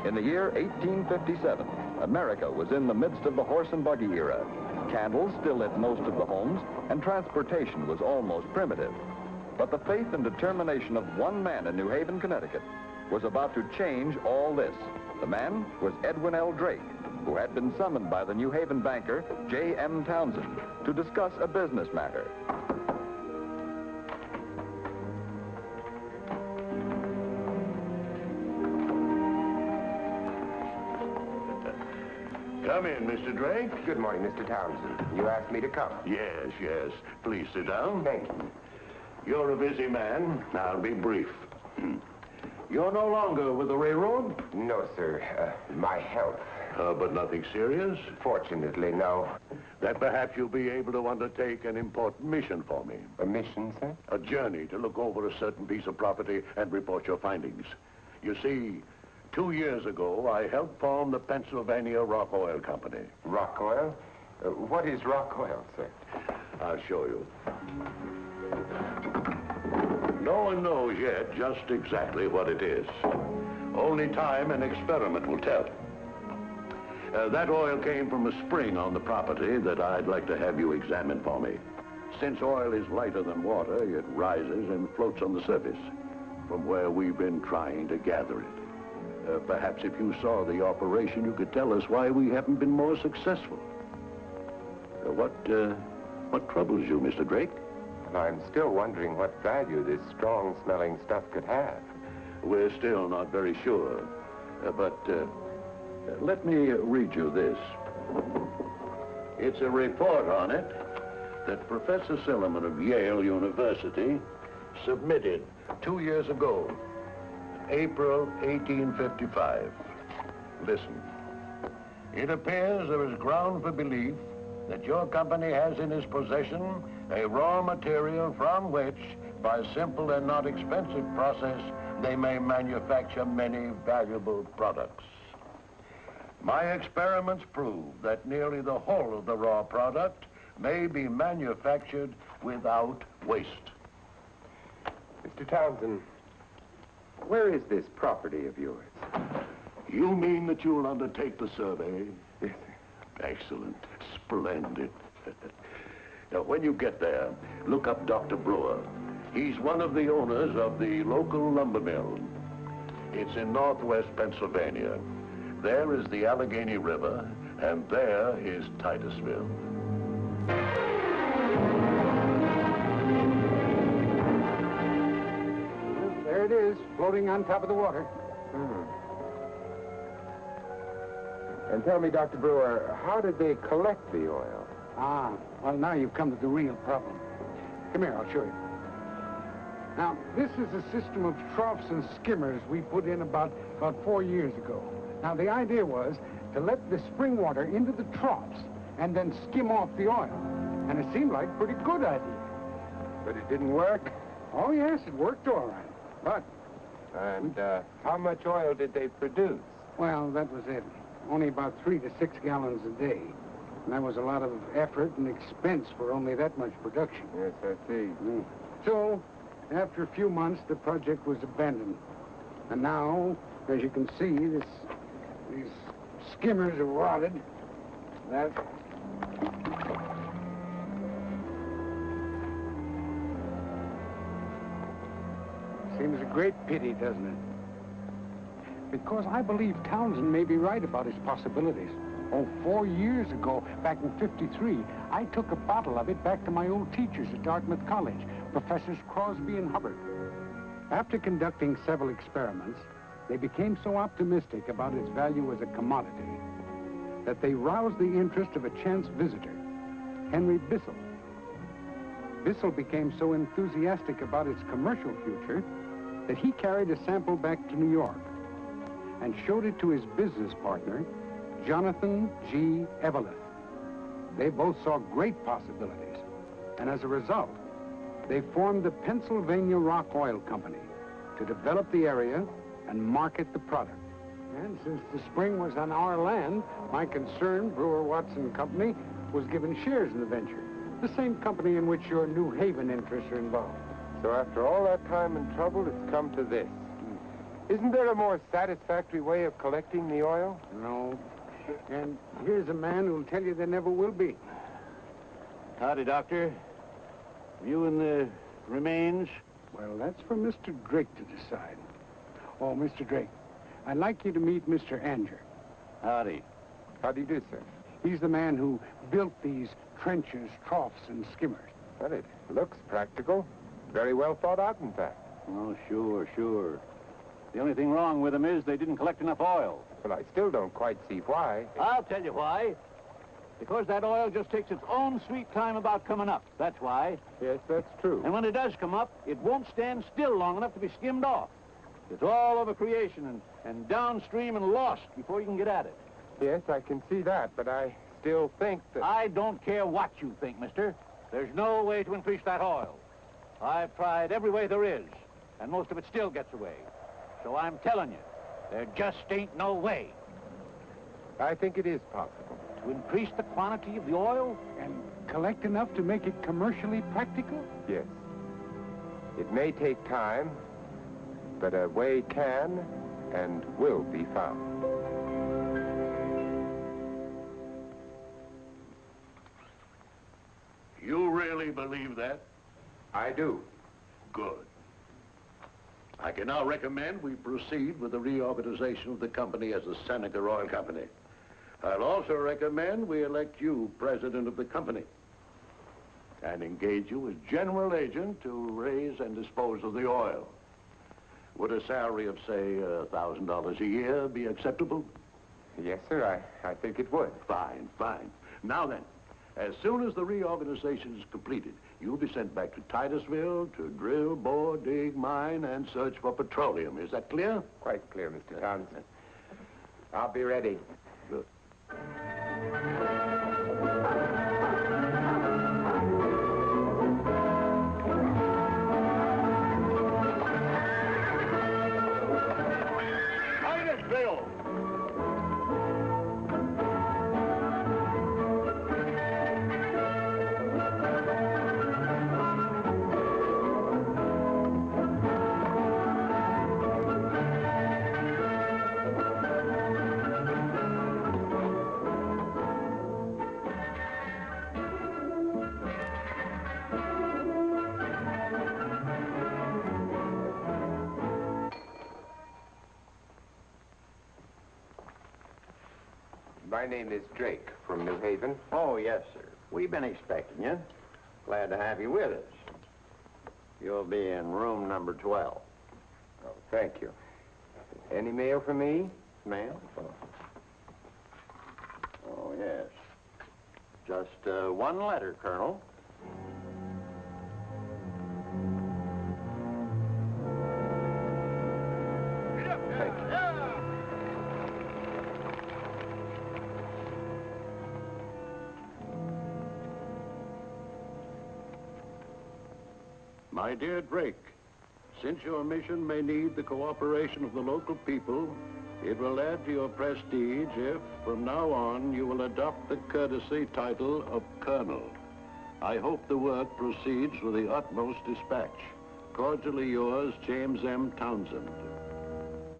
In the year 1857, America was in the midst of the horse and buggy era. Candles still lit most of the homes, and transportation was almost primitive. But the faith and determination of one man in New Haven, Connecticut, was about to change all this. The man was Edwin L. Drake, who had been summoned by the New Haven banker, J.M. Townsend, to discuss a business matter. Come in, Mr. Drake. Good morning, Mr. Townsend. You asked me to come. Yes, yes. Please sit down. Thank you. You're a busy man. I'll be brief. You're no longer with the railroad? No, sir. My health. But nothing serious? Fortunately, no. Then perhaps you'll be able to undertake an important mission for me. A mission, sir? A journey to look over a certain piece of property and report your findings. You see, 2 years ago, I helped form the Pennsylvania Rock Oil Company. Rock oil? What is rock oil, sir? I'll show you. No one knows yet just exactly what it is. Only time and experiment will tell. That oil came from a spring on the property that I'd like to have you examine for me. Since oil is lighter than water, it rises and floats on the surface, from where we've been trying to gather it. Perhaps if you saw the operation, you could tell us why we haven't been more successful. What troubles you, Mr. Drake? Well, I'm still wondering what value this strong-smelling stuff could have. We're still not very sure. But let me read you this. It's a report on it that Professor Silliman of Yale University submitted 2 years ago, April 1855. Listen. It appears there is ground for belief that your company has in its possession a raw material from which, by simple and not expensive process, they may manufacture many valuable products. My experiments prove that nearly the whole of the raw product may be manufactured without waste. Mr. Townsend, where is this property of yours? You mean that you'll undertake the survey? Yes, sir. Excellent. Splendid. Now, when you get there, look up Dr. Brewer. He's one of the owners of the local lumber mill. It's in northwest Pennsylvania. There is the Allegheny River, and there is Titusville. There it is, floating on top of the water. And tell me, Dr. Brewer, how did they collect the oil? Ah, well, now you've come to the real problem. Come here, I'll show you. Now, this is a system of troughs and skimmers we put in about 4 years ago. Now, the idea was to let the spring water into the troughs and then skim off the oil. And it seemed like a pretty good idea. But it didn't work? Oh, yes, it worked all right. But... And how much oil did they produce? Well, that was it. Only about 3 to 6 gallons a day. And that was a lot of effort and expense for only that much production. Yes, I see. So, after a few months, the project was abandoned. And now, as you can see, these skimmers have rotted. That... Seems a great pity, doesn't it? Because I believe Townsend may be right about his possibilities. Oh, 4 years ago, back in '53, I took a bottle of it back to my old teachers at Dartmouth College, Professors Crosby and Hubbard. After conducting several experiments, they became so optimistic about its value as a commodity that they roused the interest of a chance visitor, Henry Bissell. Bissell became so enthusiastic about its commercial future that he carried a sample back to New York and showed it to his business partner, Jonathan G. Eveleth. They both saw great possibilities, and as a result, they formed the Pennsylvania Rock Oil Company to develop the area and market the product. And since the spring was on our land, my concern, Brewer Watson Company, was given shares in the venture, the same company in which your New Haven interests are involved. So after all that time and trouble, it's come to this. Isn't there a more satisfactory way of collecting the oil? No. And here's a man who'll tell you there never will be. Howdy, Doctor. You and the remains? Well, that's for Mr. Drake to decide. Oh, Mr. Drake, I'd like you to meet Mr. Anger. Howdy. How do you do, sir? He's the man who built these trenches, troughs, and skimmers. Well, it looks practical. Very well thought out, in fact. Oh, sure. The only thing wrong with them is they didn't collect enough oil. But I still don't quite see why. I'll tell you why. Because that oil just takes its own sweet time about coming up. That's why. Yes, that's true. And when it does come up, it won't stand still long enough to be skimmed off. It's all over creation and downstream and lost before you can get at it. Yes, I can see that, but I still think that... I don't care what you think, mister. There's no way to increase that oil. I've tried every way there is, and most of it still gets away. So I'm telling you, there just ain't no way. I think it is possible. To increase the quantity of the oil? And collect enough to make it commercially practical? Yes. It may take time, but a way can and will be found. You really believe that? I do. Good. I can now recommend we proceed with the reorganization of the company as the Seneca Oil Company. I'll also recommend we elect you president of the company and engage you as general agent to raise and dispose of the oil. Would a salary of, say, $1,000 a year be acceptable? Yes, sir, I think it would. Fine. Now then, as soon as the reorganization is completed, you'll be sent back to Titusville to drill, bore, dig, mine, and search for petroleum. Is that clear? Quite clear, Mr. Townsend. I'll be ready. Good. Titusville! My name is Drake from New Haven. Oh, yes, sir. We've been expecting you. Glad to have you with us. You'll be in room number 12. Oh, thank you. Any mail for me? Ma'am? Oh, yes. Just one letter, Colonel. Thank you. My dear Drake, since your mission may need the cooperation of the local people, it will add to your prestige if, from now on, you will adopt the courtesy title of Colonel. I hope the work proceeds with the utmost dispatch. Cordially yours, James M. Townsend.